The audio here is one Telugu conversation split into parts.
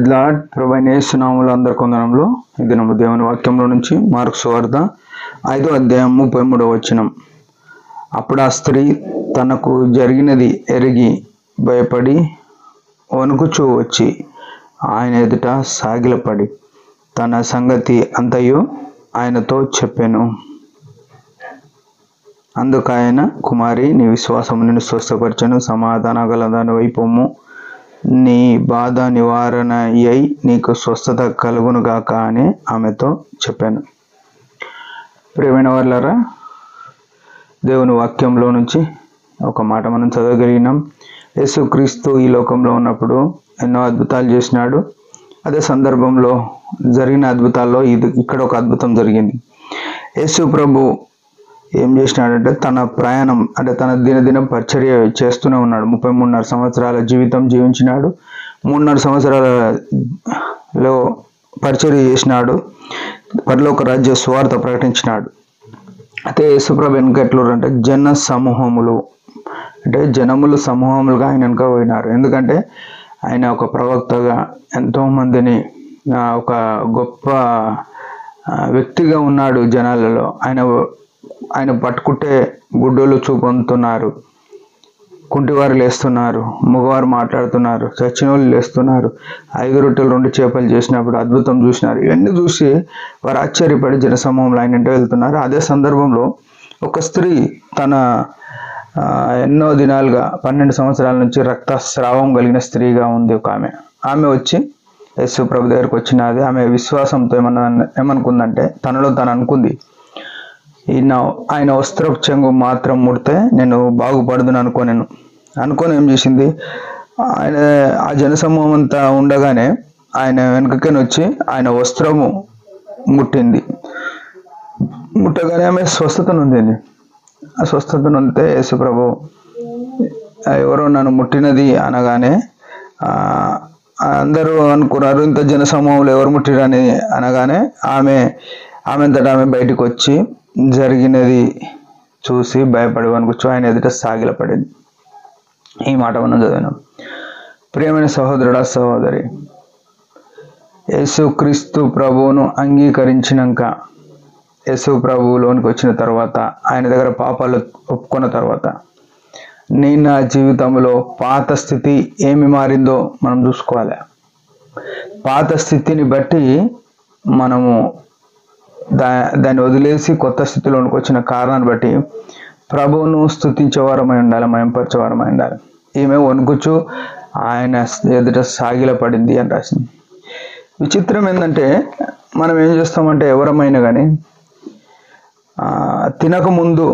Praise lord. ప్రభువైన యేసు నామములో అందరికీ వందనములు. ఈ దినము దేవుని వాక్యంలో నుంచి మార్కు సువార్త 5వ అధ్యాయం 33వ వచనం. అప్పుడు ఆ స్త్రీ తనకు జరిగినది ఎరిగి భయపడి వణుకుచూ వచ్చి ఆయన ఎదుట సాగిలపడి తన సంగతి అంతయు ఆయనతో చెప్పెను. అందుకు ఆయన, కుమారి, నీ విశ్వాసము నిన్ను స్వస్థపరచెను, సమాధాన గలదాని వైపొమ్ము, నీ బాధ నివారణ అయి నీకు స్వస్థత కలుగును గాక అని ఆమెతో చెప్పాను. ప్రియమైన వాళ్ళారా, దేవుని వాక్యంలో నుంచి ఒక మాట మనం చదవగలిగినాం. యేసుక్రీస్తు ఈ లోకంలో ఉన్నప్పుడు ఎన్నో అద్భుతాలు చేసినాడు. అదే సందర్భంలో జరిగిన అద్భుతాల్లో ఇక్కడ ఒక అద్భుతం జరిగింది. యేసు ప్రభు ఏం చేసినాడంటే తన ప్రయాణం అంటే తన దినదినం పరిచర్య చేస్తూనే ఉన్నాడు. 33.5 సంవత్సరాల జీవితం జీవించినాడు. 3.5 సంవత్సరాలలో పరిచర్య చేసినాడు. పరలోక రాజ్య సువార్త ప్రకటించినాడు. అయితే యేసుప్రభు వెనుక ఎట్లుంటే జన సమూహములు అంటే జనములు సమూహములుగా ఆయన వెనుక పోయినారు. ఎందుకంటే ఆయన ఒక ప్రవక్తగా ఎంతోమందిని ఒక గొప్ప వ్యక్తిగా ఉన్నాడు జనాలలో. ఆయన పట్టుకుంటే గుడ్డోళ్ళు చూపొందుతున్నారు, కుంటివారు లేస్తున్నారు, మగవారు మాట్లాడుతున్నారు, చచ్చినోళ్ళు లేస్తున్నారు, 5 రొట్టెలు 2 చేపలు చేసినప్పుడు అద్భుతం చూసినారు. ఇవన్నీ చూసి వారు ఆశ్చర్యపడి జనసమూహంలో ఆయన ఇంటి వెళ్తున్నారు. అదే సందర్భంలో ఒక స్త్రీ తన ఎన్నో దినాలుగా 12 సంవత్సరాల నుంచి రక్తస్రావం కలిగిన స్త్రీగా ఉంది ఒక ఆమె వచ్చి యేసు ప్రభు దగ్గరకు వచ్చినది. ఆమె విశ్వాసంతో ఏమనుకుందంటే తనలో తను అనుకుంది, ఆయన వస్త్రపు చెంగు మాత్రం ముడితే నేను బాగుపడదును అనుకొని ఏం చేసింది, ఆయన ఆ జనసమూహం అంతా ఉండగానే ఆయన వెనుకనే వచ్చి ఆయన వస్త్రము ముట్టగానే ఆమె స్వస్థత నొందింది. ఆ స్వస్థత నొందితే యేసు ప్రభు ఎవరో నన్ను ముట్టినది అనగానే అందరూ అనుకున్నారు ఇంత జనసమూహంలో ఎవరు ముట్టిరని అనగానే ఆమె అంతటా ఆమె బయటకు వచ్చి జరిగినది చూసి భయపడి వణుకుచూ ఆయన ఎదుట సాగిలపడింది. ఈ మాట మనం చదివినాం. ప్రియమైన సహోదరుడా, సహోదరి, యేసుక్రీస్తు ప్రభువును అంగీకరించినాక, యేసు ప్రభువులోనికి వచ్చిన తర్వాత, ఆయన దగ్గర పాపాలు ఒప్పుకున్న తర్వాత నా జీవితంలో పాత స్థితి ఏమి మారిందో మనం చూసుకోవాలి. పాత స్థితిని బట్టి మనము దాన్ని వదిలేసి కొత్త స్థితిలోనికి వచ్చిన కారణాన్ని బట్టి ప్రభువును స్తుతించేవారమై ఉండాలి, మయంపరిచేవారమై ఉండాలి. ఈమె వణుకుచూ ఆయన ఎదుట సాగిలపడింది అని రాసింది. విచిత్రం ఏంటంటే మనం ఏం చేస్తామంటే ఎవరమైనా కానీ తినకముందు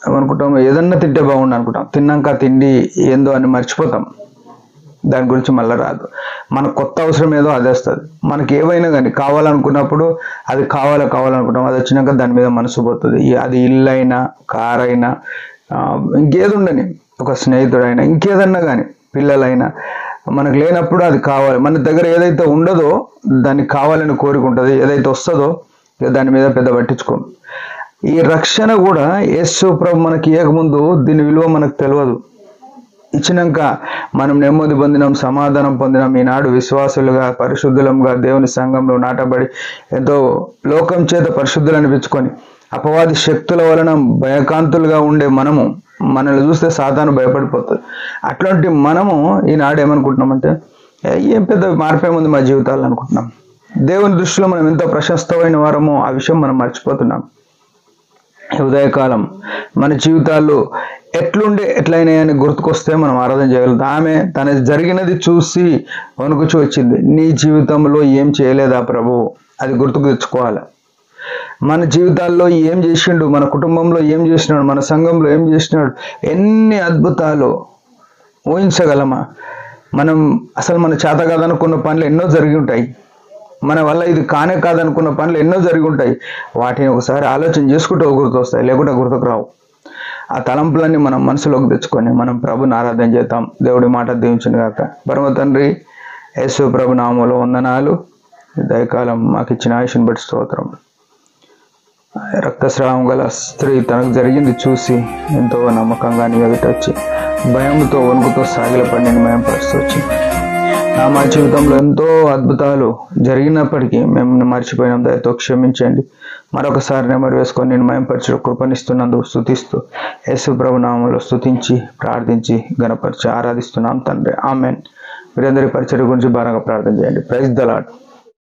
అనుకుంటాం ఏదన్నా తింటే బాగుండు అనుకుంటాం, తిన్నాక తిండి ఏందో అని మర్చిపోతాం, దాని గురించి మళ్ళీ రాదు. మనకు కొత్త అవసరం ఏదో అది వస్తుంది. మనకి ఏవైనా కానీ కావాలనుకున్నప్పుడు అది కావాలనుకుంటాం, అది వచ్చినాక దాని మీద మనసు పోతుంది. అది ఇల్లు అయినా, కారు అయినా, ఇంకేది ఉండని, ఒక స్నేహితుడైనా, ఇంకేదన్నా కానీ, పిల్లలైనా, మనకు లేనప్పుడు అది కావాలి. మన దగ్గర ఏదైతే ఉండదో దానికి కావాలని కోరుకుంటుంది, ఏదైతే వస్తుందో దాని మీద పెద్ద పట్టించుకోం. ఈ రక్షణ కూడా యేసు ప్రభు మనకి ఇవ్వకముందు దీని విలువ మనకు తెలియదు. ఇచ్చినాక మనం నెమ్మది పొందినాం, సమాధానం పొందినాం. ఈనాడు విశ్వాసులుగా, పరిశుద్ధులంగా దేవుని సంఘంలో నాటబడి ఎంతో లోకం చేత పరిశుద్ధులు అనిపించుకొని అపవాది శక్తుల వలన భయకాంతులుగా ఉండే మనల్ని చూస్తే సాతాను భయపడిపోతుంది. అట్లాంటి మనము ఈనాడు ఏమనుకుంటున్నామంటే ఏం పెద్ద మార్పేముంది మా జీవితాలు అనుకుంటున్నాం. దేవుని దృష్టిలో మనం ఎంతో ప్రశస్తమైన వారమో ఆ విషయం మనం మర్చిపోతున్నాం. ఉదయకాలం మన జీవితాల్లో ఎట్లయినాయని గుర్తుకొస్తే మనం ఆరాధన చేయగలుగుతాం. ఆమె తన జరిగినది చూసి వణుకుచూ వచ్చింది. నీ జీవితంలో ఏం చేయలేదా ప్రభు, అది గుర్తుకు తెచ్చుకోవాలి. మన జీవితాల్లో ఏం చేసిండు, మన కుటుంబంలో ఏం చేసినాడు, మన సంఘంలో ఏం చేసినాడు, ఎన్ని అద్భుతాలు ఊహించగలమా? అసలు మన చేత కాదనుకున్న పనులు ఎన్నో జరిగి ఉంటాయి, మన వల్ల ఇది కానే కాదనుకున్న పనులు ఎన్నో జరిగి ఉంటాయి. వాటిని ఒకసారి ఆలోచన చేసుకుంటూ గుర్తొస్తాయి, లేకుంటే గుర్తుకు రావు. ఆ తలంపులన్నీ మనం మనసులోకి తెచ్చుకొని మనం ప్రభుని ఆరాధన చేద్దాం. దేవుడి మాట దీవించును గాక. పరమ తండ్రి యేసు ప్రభు నామములో వందనాలు. దయకాలం మాకు ఇచ్చిన ఆయుష్ని బట్టి స్తోత్రం. రక్తస్రావం గల స్త్రీ తనకు జరిగింది చూసి ఎంతో నమ్మకంగా నీ ఎదుట వచ్చి భయంతో వణుకుతో సాగిలపడి నేను మయంపరుస్తూ వచ్చింది. మా జీవితంలో ఎంతో అద్భుతాలు జరిగినప్పటికీ మేము మర్చిపోయినాం. దయతో క్షమించండి. మరొకసారి నెమరు వేసుకొని నేను మయంపరచు కృపణిస్తున్నందుకు స్తుతిస్తూ యేసు ప్రభు నామములో స్తుతించి ప్రార్థించి గణపరిచి ఆరాధిస్తున్నాం తండ్రి. ఆమెన్. మీరందరి పరిచర్య గురించి భారంగా ప్రార్థన చేయండి. Praise the lord.